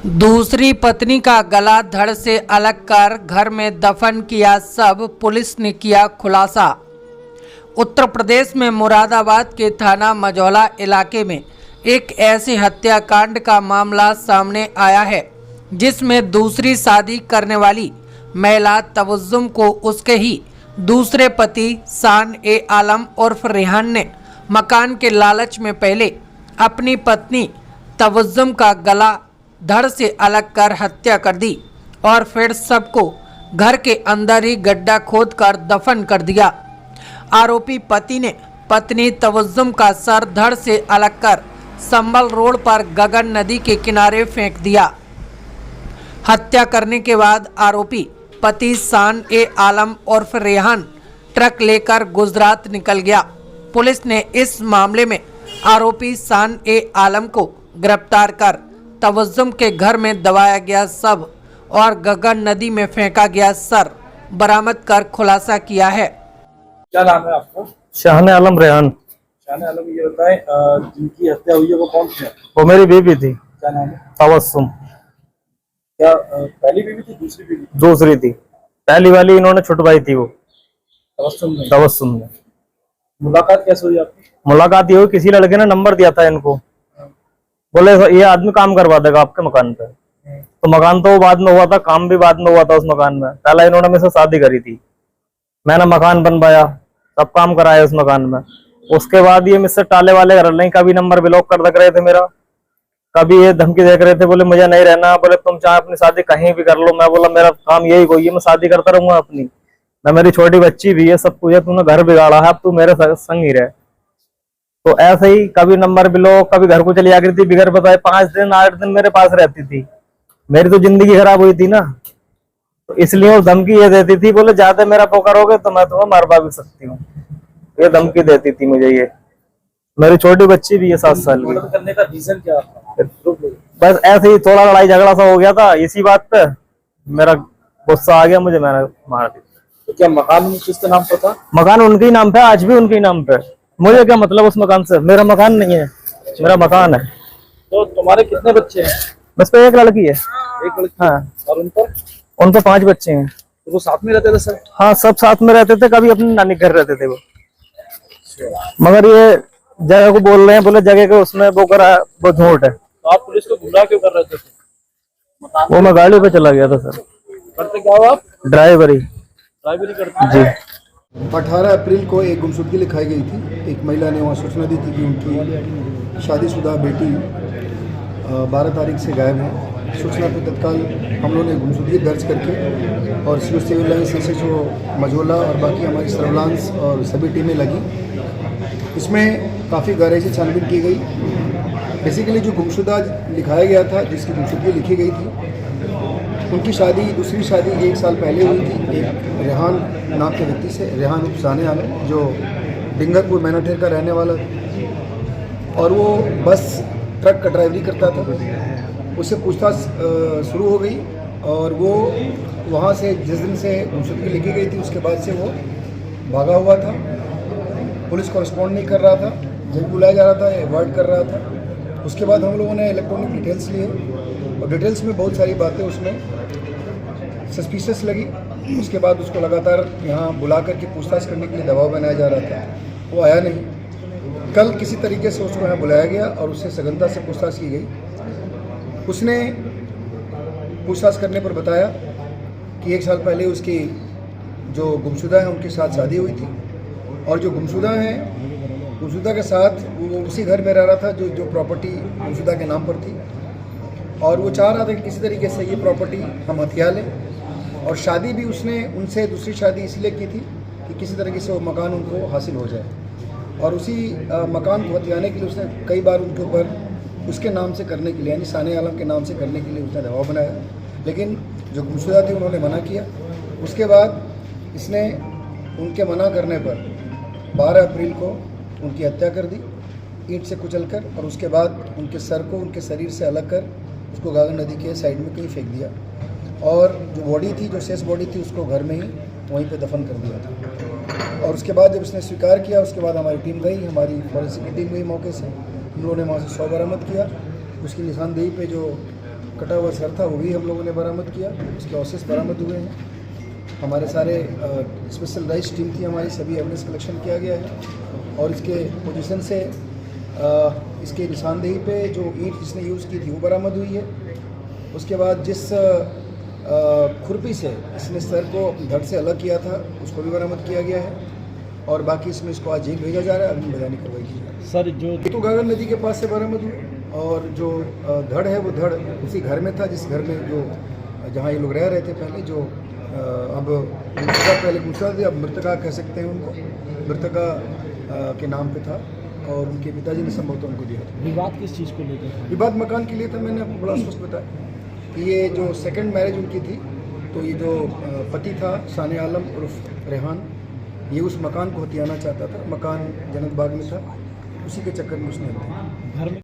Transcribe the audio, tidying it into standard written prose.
दूसरी पत्नी का गला धड़ से अलग कर घर में दफन किया शव, पुलिस ने किया खुलासा। उत्तर प्रदेश में मुरादाबाद के थाना मझौला इलाके में एक ऐसे हत्याकांड का मामला सामने आया है जिसमें दूसरी शादी करने वाली महिला तबस्सुम को उसके ही दूसरे पति शान ए आलम उर्फ रेहान ने मकान के लालच में पहले अपनी पत्नी तबस्सुम का गला धड़ से अलग कर हत्या कर दी और फिर सबको घर के अंदर ही गड्ढा खोदकर दफन कर दिया। आरोपी पति ने पत्नी तबस्सुम का सर धड़ से अलग कर संभल रोड पर गगन नदी के किनारे फेंक दिया। हत्या करने के बाद आरोपी पति शान ए आलम उर्फ रेहान ट्रक लेकर गुजरात निकल गया। पुलिस ने इस मामले में आरोपी शान ए आलम को गिरफ्तार कर तबस्सुम के घर में दबाया गया शव और गगन नदी में फेंका गया सर बरामद कर खुलासा किया है। क्या नाम है आपका? शान आलम रेहान। शान आलम, ये बताएं जिनकी हत्या हुई है वो कौन थे? वो मेरी बीवी थी। क्या नाम है? तबस्सुम। क्या पहली बीवी थी दूसरी बीवी? दूसरी थी। पहली वाली इन्होंने छुटवाई थी। वो तबस्सुम ने। मुलाकात कैसे हुई आपकी? मुलाकात ये हुई, किसी लड़के ने नंबर दिया था इनको, बोले ये आदमी काम करवा देगा आपके मकान पे। तो मकान तो बाद में हुआ था, काम भी बाद में हुआ था उस मकान में। पहला इन्होंने मेरे से शादी करी थी, मैंने मकान बनवाया, सब काम कराया उस मकान में। उसके बाद ये मुझसे टाले वाले कर रहे, कभी नंबर ब्लॉक कर रख रहे थे मेरा, कभी ये धमकी देख रहे थे, बोले मुझे नहीं रहना, बोले तुम चाहे अपनी शादी कहीं भी कर लो। मैं बोला मेरा काम यही कोई है, मैं शादी करता रहूंगा अपनी, मैं मेरी छोटी बच्ची भी है, सब कुछ है, तूने घर बिगाड़ा है, अब तू मेरे संग ही रहे। तो ऐसे ही कभी नंबर ब्लॉक, कभी घर को चली आ गई थी बिगर बताए, 5 दिन 8 दिन मेरे पास रहती थी। मेरी तो जिंदगी खराब हुई थी ना, तो इसलिए वो धमकी ये देती थी, बोले ज्यादा मेरा वो करोगे तो मैं तुम्हें मरवा भी सकती हूँ, ये धमकी देती थी मुझे। ये मेरी छोटी बच्ची भी है 7 साल की। करने का रीजन क्या था? बस ऐसे ही थोड़ा लड़ाई झगड़ा सा हो गया था, इसी बात पे मेरा गुस्सा आ गया मुझे, मैंने मार दी। तो क्या मकान किसके नाम पर था? मकान उनके ही नाम पे, आज भी उनके ही नाम पे। मुझे क्या मतलब उस मकान से, मेरा मकान नहीं है, मेरा मकान है। तो तुम्हारे कितने बच्चे हैं? बस पे एक लड़की है। एक लड़की? हाँ। और उन पर? उन पे 5 बच्चे हैं। तो वो साथ में रहते थे सर? हाँ, सब साथ में रहते थे, कभी अपनी नानी घर रहते थे वो। मगर ये जगह को बोल रहे हैं, बोले जगह के उसमें वो करा, वो झूठ है। तो आप पुलिस को गुमराह क्यों कर रहे थे? वो मैं गाड़ी पे चला गया था सर। करते क्या हो आप? ड्राइवरी करते जी। 18 अप्रैल को एक गुमशुदगी लिखाई गई थी। एक महिला ने वहाँ सूचना दी थी कि उनकी शादीशुदा बेटी 12 तारीख से गायब है। सूचना पर तत्काल हम लोगों ने गुमशुदगी दर्ज करके और सिविल लाइन्स SHO मझौला और बाकी हमारी सर्विलांस और सभी टीमें लगी। इसमें काफ़ी गहराई से छानबीन की गई। बेसिकली जो गुमशुदा लिखाया गया था, जिसकी गुमशुदगी लिखी गई थी, उनकी शादी, दूसरी शादी 1 साल पहले हुई थी एक रेहान नाम के व्यक्ति से, रेहान उर्फ शान आलम, जो डिंगरपुर मैनाठेर का रहने वाला था और वो बस ट्रक का ड्राइवरी करता था। उससे पूछताछ शुरू हो गई और वो वहाँ से जिस दिन से गुमशुदगी लिखी गई थी उसके बाद से वो भागा हुआ था। पुलिस को रिस्पॉन्ड नहीं कर रहा था, जब बुलाया जा रहा था अवॉइड कर रहा था। उसके बाद हम लोगों ने इलेक्ट्रॉनिक डिटेल्स लिए और डिटेल्स में बहुत सारी बातें उसमें सस्पिशियस लगी। उसके बाद उसको लगातार यहाँ बुला करके पूछताछ करने के लिए दबाव बनाया जा रहा था, वो आया नहीं। कल किसी तरीके से उसको यहाँ बुलाया गया और उससे सघनता से पूछताछ की गई। उसने पूछताछ करने पर बताया कि 1 साल पहले उसकी जो गुमशुदा है उनके साथ शादी हुई थी और जो गुमशुदा है, गुमशुदा के साथ वो उसी घर में रह रहा था जो प्रॉपर्टी गुमशुदा के नाम पर थी और वो चाह रहा था कि किसी तरीके से ये प्रॉपर्टी हम हथिया लें। और शादी भी उसने उनसे दूसरी शादी इसलिए की थी कि किसी तरीके से वो मकान उनको हासिल हो जाए और उसी मकान को हथियाने के लिए उसने कई बार उनके ऊपर उसके नाम से करने के लिए, यानी शान आलम के नाम से करने के लिए उसने दबाव बनाया, लेकिन जो गुमशुदा थी उन्होंने मना किया। उसके बाद इसने उनके मना करने पर 12 अप्रैल को उनकी हत्या कर दी ईंट से कुचलकर और उसके बाद उनके सर को उनके शरीर से अलग कर उसको गगन नदी के साइड में कहीं फेंक दिया और जो बॉडी थी, जो शेष बॉडी थी, उसको घर में ही वहीं पे दफन कर दिया था। और उसके बाद जब उसने स्वीकार किया, उसके बाद हमारी टीम गई, हमारी फॉरेंसिक टीम गई मौके से। हम लोगों ने वहाँ से शव बरामद किया। उसकी निशानदेही पे जो कटा हुआ सर था वो भी हम लोगों ने बरामद किया, उसके ऑसेस बरामद हुए हैं। हमारे सारे स्पेशलाइज्ड टीम थी हमारी, सभी एविडेंस कलेक्शन किया गया है और इसके पोजीशन से इसके निशानदेही पे जो ईंट जिसने यूज़ की थी वो बरामद हुई है। उसके बाद जिस खुरपी से इसने सर को धड़ से अलग किया था उसको भी बरामद किया गया है और बाकी इसमें इसको आज जेल भेजा जा रहा है, अग्नि मैदानी कार्रवाई की जा रही है। सर जो ये तो घाघर नदी के पास से बरामद हुई और जो धड़ है वो धड़ उसी घर में था जिस घर में जो जहाँ ये लोग रह रहे थे पहले, जो अब मृतका पहले पूछा था, अब मृतका कह सकते हैं उनको, मृतका के नाम पे था और उनके पिताजी ने संभवतः उनको दिया था। विवाद किस चीज़ को लेकर था? विवाद मकान के लिए था, मैंने आपको बड़ा स्पष्ट बताया कि ये जो सेकंड मैरिज उनकी थी, तो ये जो पति था शान आलम उर्फ रेहान, ये उस मकान को हथियाना चाहता था, मकान जन्नत बाग में था, उसी के चक्कर में उसने घर में